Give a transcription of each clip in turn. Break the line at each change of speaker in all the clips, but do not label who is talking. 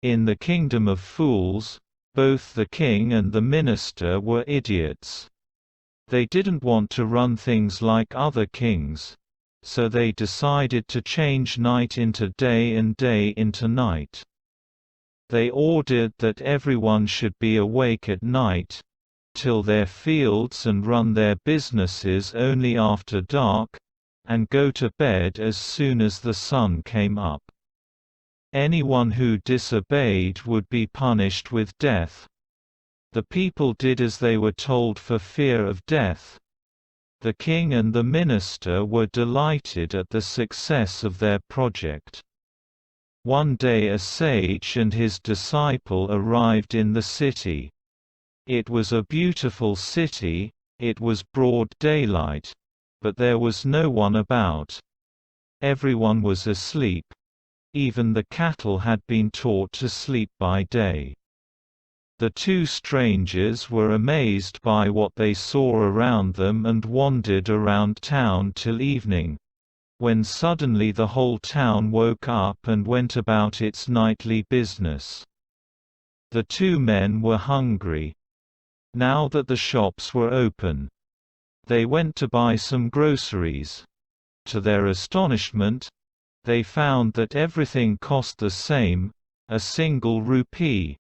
In the kingdom of fools, both the king and the minister were idiots. They didn't want to run things like other kings, so they decided to change night into day and day into night. They ordered that everyone should be awake at night, till their fields and run their businesses only after dark, and go to bed as soon as the sun came up. Anyone who disobeyed would be punished with death. The people did as they were told for fear of death. The king and the minister were delighted at the success of their project. One day a sage and his disciple arrived in the city. It was a beautiful city, it was broad daylight, but there was no one about. Everyone was asleep. Even the cattle had been taught to sleep by day. The two strangers were amazed by what they saw around them and wandered around town till evening, when suddenly the whole town woke up and went about its nightly business. The two men were hungry. Now that the shops were open, they went to buy some groceries. To their astonishment, they found that everything cost the same, a single rupee.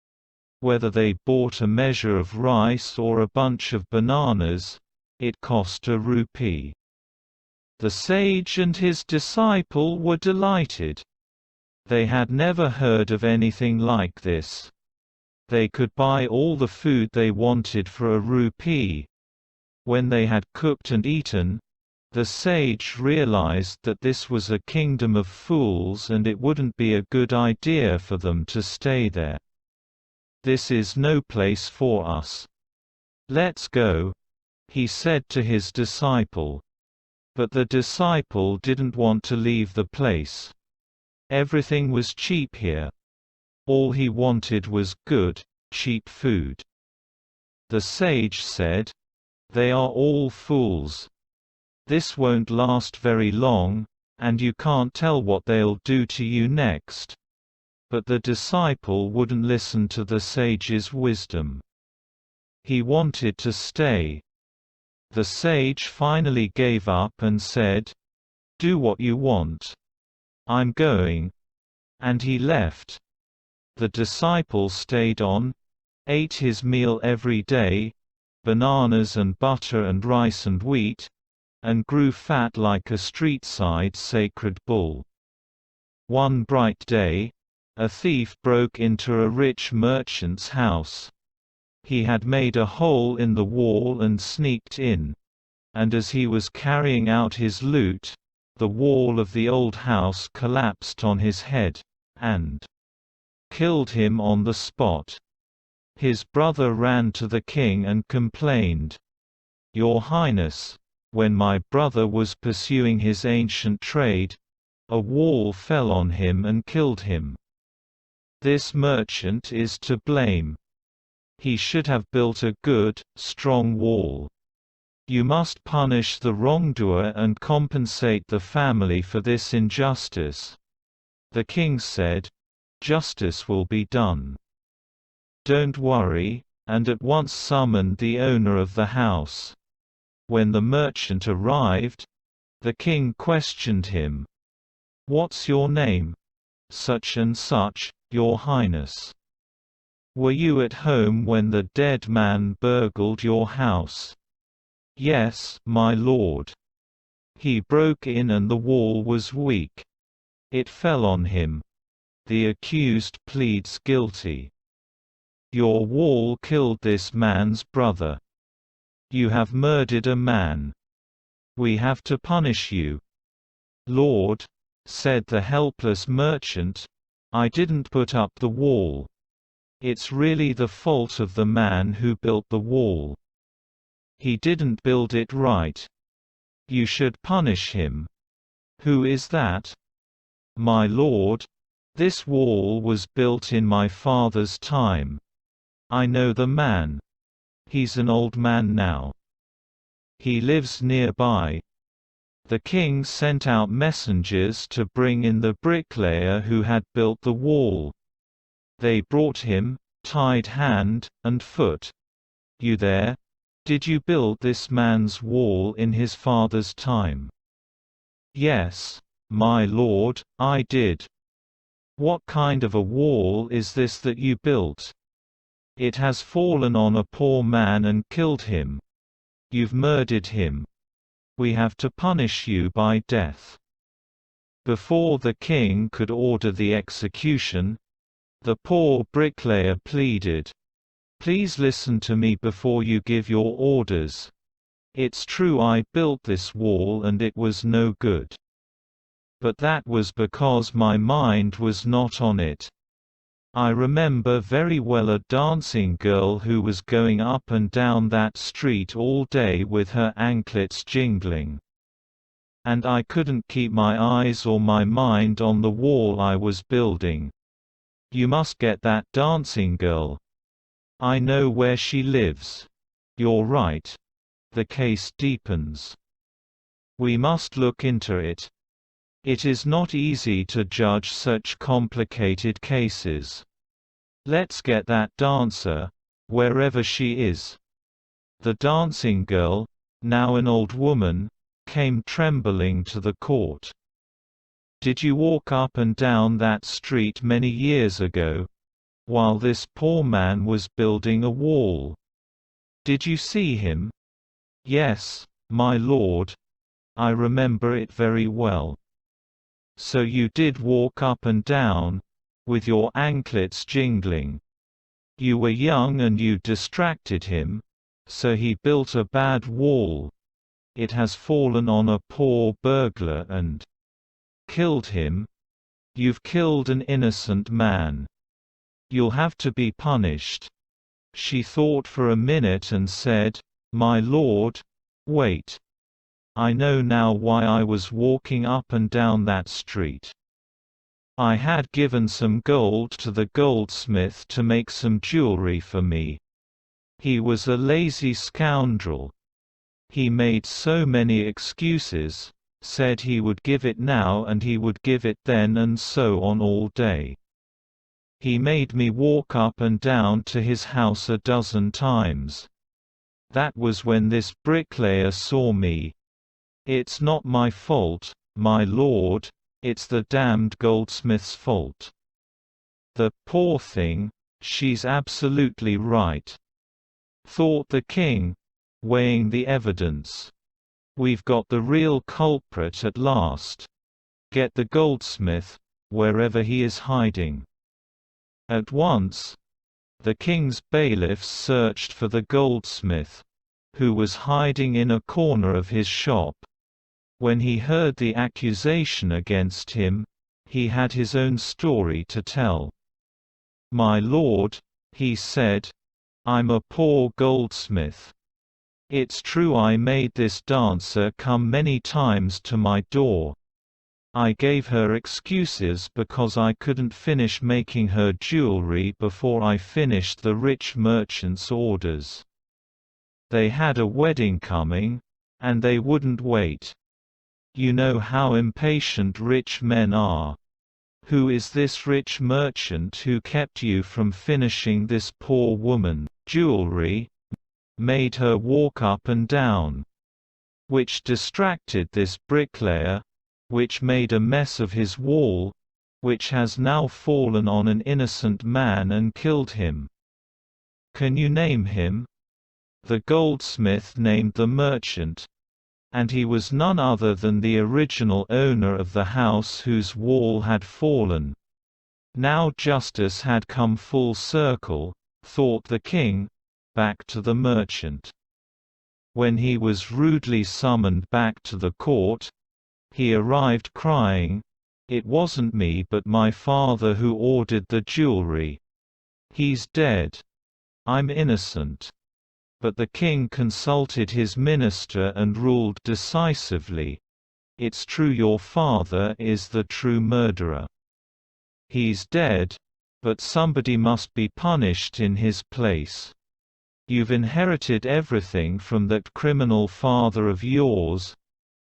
Whether they bought a measure of rice or a bunch of bananas, it cost a rupee. The sage and his disciple were delighted. They had never heard of anything like this. They could buy all the food they wanted for a rupee. When they had cooked and eaten, the sage realized that this was a kingdom of fools and it wouldn't be a good idea for them to stay there. "This is no place for us. Let's go," he said to his disciple. But the disciple didn't want to leave the place. Everything was cheap here. All he wanted was good, cheap food. The sage said, "They are all fools. This won't last very long, and you can't tell what they'll do to you next." But the disciple wouldn't listen to the sage's wisdom. He wanted to stay. The sage finally gave up and said, "Do what you want. I'm going." And he left. The disciple stayed on, ate his meal every day, bananas and butter and rice and wheat, and grew fat like a street-side sacred bull. One bright day, a thief broke into a rich merchant's house. He had made a hole in the wall and sneaked in. And as he was carrying out his loot, the wall of the old house collapsed on his head, and killed him on the spot. His brother ran to the king and complained, "Your Highness, when my brother was pursuing his ancient trade, a wall fell on him and killed him. This merchant is to blame. He should have built a good, strong wall. You must punish the wrongdoer and compensate the family for this injustice." The king said, "Justice will be done. Don't worry," and at once summoned the owner of the house. When the merchant arrived, the king questioned him. "What's your name?" "Such and such, Your Highness." "Were you at home when the dead man burgled your house?" "Yes, my lord. He broke in and the wall was weak. It fell on him." The accused pleads guilty. "Your wall killed this man's brother. You have murdered a man. We have to punish you." "Lord," said the helpless merchant, "I didn't put up the wall. It's really the fault of the man who built the wall. He didn't build it right. You should punish him." "Who is that?" "My lord, this wall was built in my father's time. I know the man. He's an old man now. He lives nearby." The king sent out messengers to bring in the bricklayer who had built the wall. They brought him, tied hand and foot. You there? Did you build this man's wall in his father's time? Yes, my lord, I did. What kind of a wall is this that you built? It has fallen on a poor man and killed him. You've murdered him. We have to punish you by death. Before the king could order the execution, the poor bricklayer pleaded, "Please listen to me before you give your orders. It's true I built this wall and it was no good. But that was because my mind was not on it. I remember very well a dancing girl who was going up and down that street all day with her anklets jingling. And I couldn't keep my eyes or my mind on the wall I was building. You must get that dancing girl. I know where she lives. You're right. The case deepens. We must look into it. It is not easy to judge such complicated cases. Let's get that dancer, wherever she is." The dancing girl, now an old woman, came trembling to the court. "Did you walk up and down that street many years ago, while this poor man was building a wall? Did you see him?" "Yes, my lord. I remember it very well." "So you did walk up and down, with your anklets jingling. You were young and you distracted him, so he built a bad wall. It has fallen on a poor burglar and killed him. You've killed an innocent man. You'll have to be punished." She thought for a minute and said, "My lord, wait. I know now why I was walking up and down that street. I had given some gold to the goldsmith to make some jewelry for me. He was a lazy scoundrel. He made so many excuses, said he would give it now and he would give it then and so on all day. He made me walk up and down to his house a dozen times. That was when this bricklayer saw me. It's not my fault, my lord, it's the damned goldsmith's fault. The poor thing, she's absolutely right," thought the king, weighing the evidence. "We've got the real culprit at last. Get the goldsmith, wherever he is hiding." At once, the king's bailiffs searched for the goldsmith, who was hiding in a corner of his shop. When he heard the accusation against him, he had his own story to tell. "My lord," he said, "I'm a poor goldsmith. It's true I made this dancer come many times to my door. I gave her excuses because I couldn't finish making her jewelry before I finished the rich merchant's orders. They had a wedding coming, and they wouldn't wait. You know how impatient rich men are. Who is this rich merchant who kept you from finishing this poor woman jewelry, made her walk up and down? Which distracted this bricklayer, which made a mess of his wall, which has now fallen on an innocent man and killed him? Can you name him?" The goldsmith named the merchant, and he was none other than the original owner of the house whose wall had fallen. Now justice had come full circle, thought the king, back to the merchant. When he was rudely summoned back to the court, he arrived crying, "It wasn't me but my father who ordered the jewelry. He's dead. I'm innocent." But the king consulted his minister and ruled decisively, "It's true your father is the true murderer. He's dead, but somebody must be punished in his place. You've inherited everything from that criminal father of yours,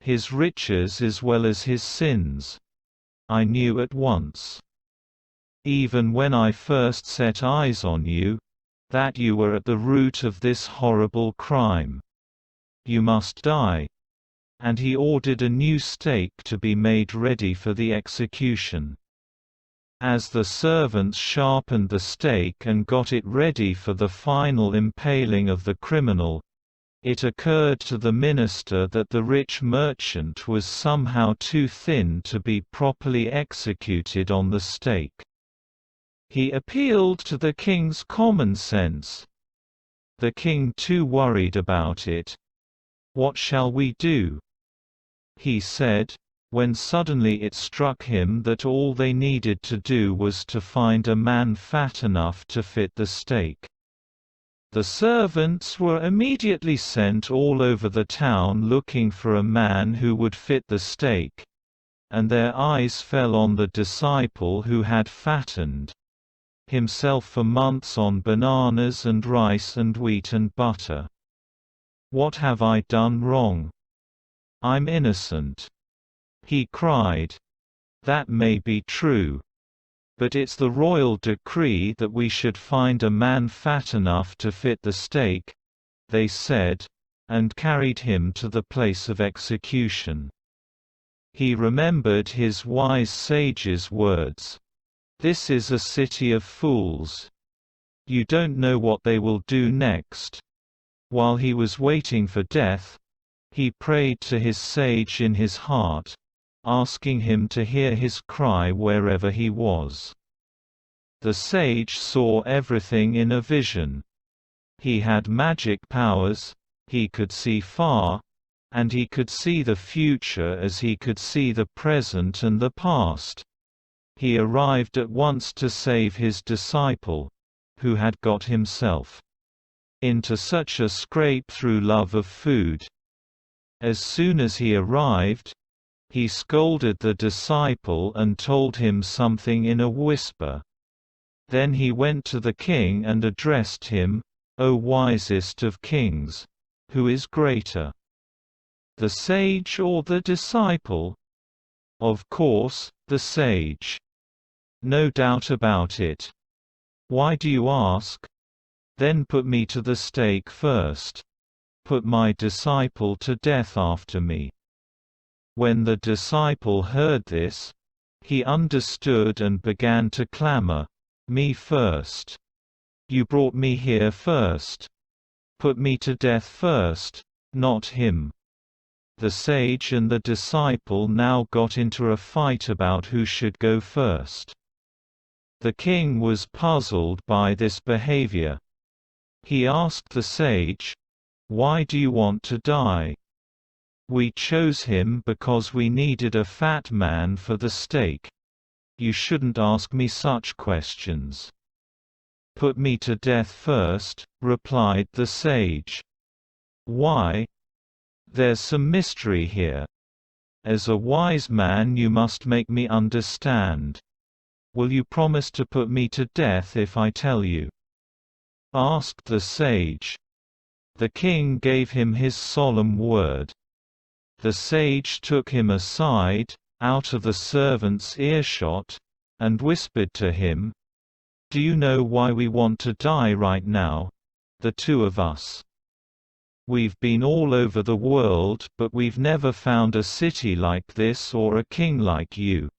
his riches as well as his sins. I knew at once." even when I first set eyes on you, that you were at the root of this horrible crime. You must die." And he ordered a new stake to be made ready for the execution. As the servants sharpened the stake and got it ready for the final impaling of the criminal, it occurred to the minister that the rich merchant was somehow too thin to be properly executed on the stake. He appealed to the king's common sense. The king too worried about it. "What shall we do?" he said, when suddenly it struck him that all they needed to do was to find a man fat enough to fit the stake. The servants were immediately sent all over the town looking for a man who would fit the stake, and their eyes fell on the disciple who had fattened himself for months on bananas and rice and wheat and butter. "What have I done wrong? I'm innocent," he cried. "That may be true. But it's the royal decree that we should find a man fat enough to fit the stake," they said, and carried him to the place of execution. He remembered his wise sage's words. "This is a city of fools. You don't know what they will do next." While he was waiting for death, he prayed to his sage in his heart, asking him to hear his cry wherever he was. The sage saw everything in a vision. He had magic powers, he could see far, and he could see the future as he could see the present and the past. He arrived at once to save his disciple, who had got himself into such a scrape through love of food. As soon as he arrived, he scolded the disciple and told him something in a whisper. Then he went to the king and addressed him, "O wisest of kings, who is greater, the sage or the disciple?" "Of course, the sage. No doubt about it. Why do you ask? Then put me to the stake first. Put my disciple to death after me." When the disciple heard this, he understood and began to clamor, "Me first. You brought me here first. Put me to death first, not him." The sage and the disciple now got into a fight about who should go first. The king was puzzled by this behavior. He asked the sage, "Why do you want to die?" "We chose him because we needed a fat man for the stake. You shouldn't ask me such questions." "Put me to death first," replied the sage. "Why? There's some mystery here. As a wise man you must make me understand. Will you promise to put me to death if I tell you?" asked the sage. The king gave him his solemn word. The sage took him aside, out of the servant's earshot, and whispered to him, "Do you know why we want to die right now, the two of us? We've been all over the world but we've never found a city like this or a king like you.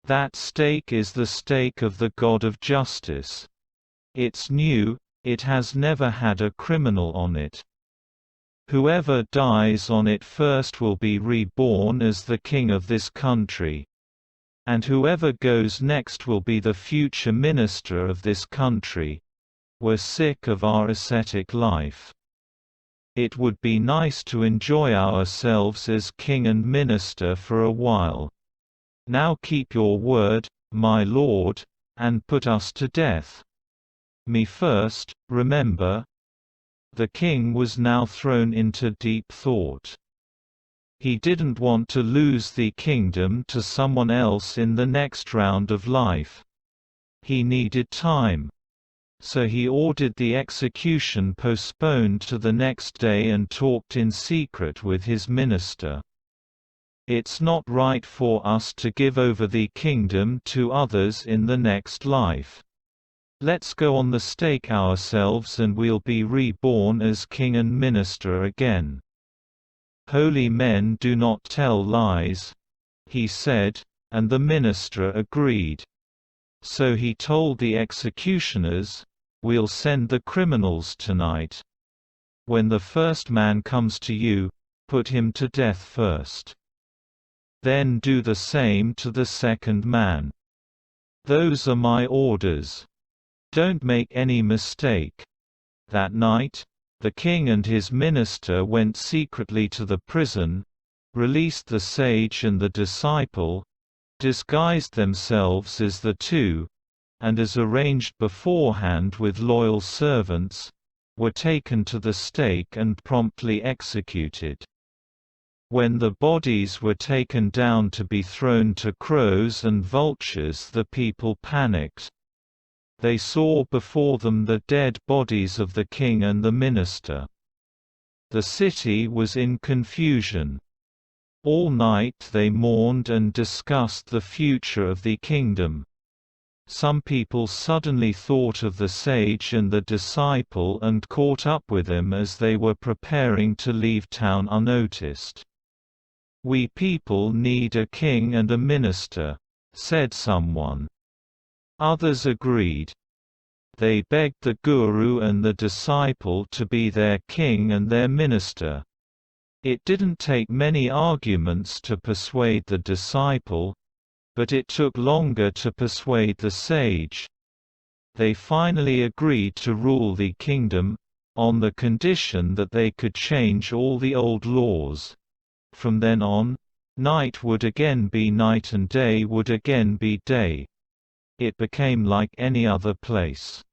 That stake is the stake of the God of justice. It's new, it has never had a criminal on it. Whoever dies on it first will be reborn as the king of this country. And whoever goes next will be the future minister of this country. We're sick of our ascetic life. It would be nice to enjoy ourselves as king and minister for a while. Now keep your word, my lord, and put us to death. Me first, remember." The king was now thrown into deep thought. He didn't want to lose the kingdom to someone else in the next round of life. He needed time. So he ordered the execution postponed to the next day and talked in secret with his minister. It's not right for us to give over the kingdom to others in the next life. Let's go on the stake ourselves and we'll be reborn as king and minister again." "Holy men do not tell lies," he said, and the minister agreed. So he told the executioners, "We'll send the criminals tonight. When the first man comes to you, put him to death first. Then do the same to the second man. Those are my orders. Don't make any mistake." That night, the king and his minister went secretly to the prison, released the sage and the disciple, disguised themselves as the two, and as arranged beforehand with loyal servants, were taken to the stake and promptly executed. When the bodies were taken down to be thrown to crows and vultures, the people panicked. They saw before them the dead bodies of the king and the minister. The city was in confusion. All night they mourned and discussed the future of the kingdom. Some people suddenly thought of the sage and the disciple and caught up with them as they were preparing to leave town unnoticed. "We people need a king and a minister," said someone. Others agreed. They begged the guru and the disciple to be their king and their minister. It didn't take many arguments to persuade the disciple, but it took longer to persuade the sage. They finally agreed to rule the kingdom, on the condition that they could change all the old laws. From then on, night would again be night and day would again be day. It became like any other place.